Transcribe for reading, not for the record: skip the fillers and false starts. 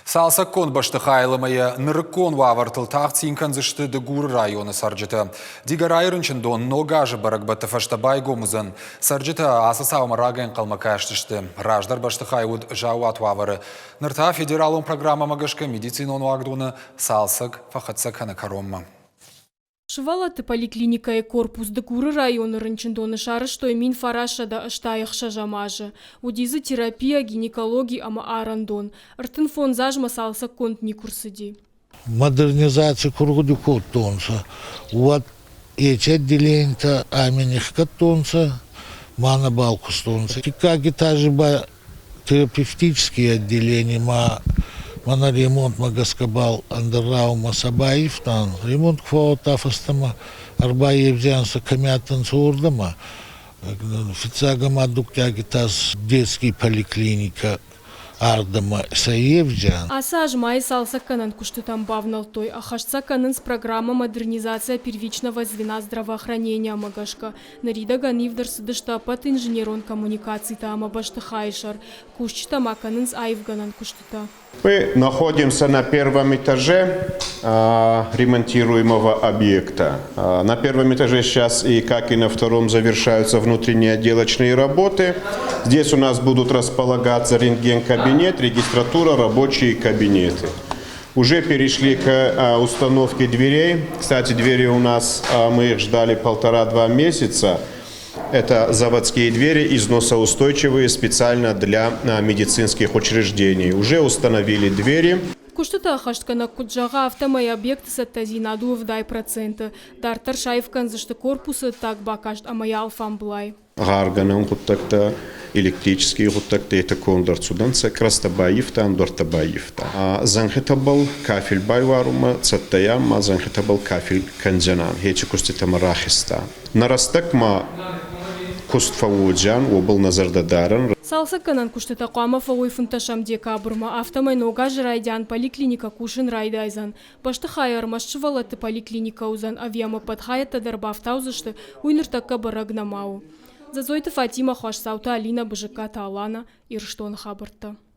Салса кон башты хайлымая нырыкон вавартыл тағцин канзышты дегур районы сарджыты. Дигар айрынчын дон ногажы барагбатты фаштабай гомузын. Сарджыты асы саума рагайын қалмака аштышты. Раждар башты хайуд жауат вавары. Нырта федералон программа магашка медицинон вагдуны салсак фахатса канакаромма. Шывалаты поликлиника и корпус декуры района рынчындоны шары, что имин фараша да аштаях шажамажы. Удизы терапия, гинекологии ама арандон. Ртын фон зажма салса конт не курсыди. Модернизация кургуду кот тонса. Вот эти отделения амених катонса, мана балкус тонса. Как и та же терапевтические отделения, мана ремонт магаскабал андеррау масабаев там ремонт квота фастама арбаевзянса камятан сурдама официагама дуктягитас детский поликлиника ардама саевзян. Асаж май салса канан куштытам бавнал той, а хашца канан с программа модернизация первичного звена здравоохранения магашка. Нарида ганивдар сыдыштапат инженерон коммуникаций тама баштахайшар. Кушчитама канан с айвганан куштыта. Мы находимся на первом этаже ремонтируемого объекта. На первом этаже сейчас и как и на втором завершаются внутренние отделочные работы. Здесь у нас будут располагаться рентген-кабинет, регистратура, рабочие кабинеты. Уже перешли к установке дверей. Кстати, двери у нас, мы их ждали 1,5–2 месяца. Это заводские двери, износоустойчивые, специально для медицинских учреждений. Уже установили двери. Куштыта хашткана куджага автомай объект саттазинаду в дай процента. Дартар шайфкан зашты корпусы так бакашт амая алфамблай. Гарганың құттакта, электрический құттакта еті кондорцуданца, крастабаевтан, дортабаевта. Занхетабал кафель байварума, цаттаяма, занхетабал кафель канзянан. Хечи куститама рахиста. Нарастакма кустфауджан, обл назардадаран. Салса канан куштыта қама фауй фунташам декабрма. Автомай нога жрайдян поликлиника кушин райдайзан. Башты хайар машчывалаты поликлиника узан авиама подхаята дарбафтаузышты уйныртакка барагнамау. Зазойты Фатима Хашсаута Алина Быжыка Талана Ирштон Хабарта.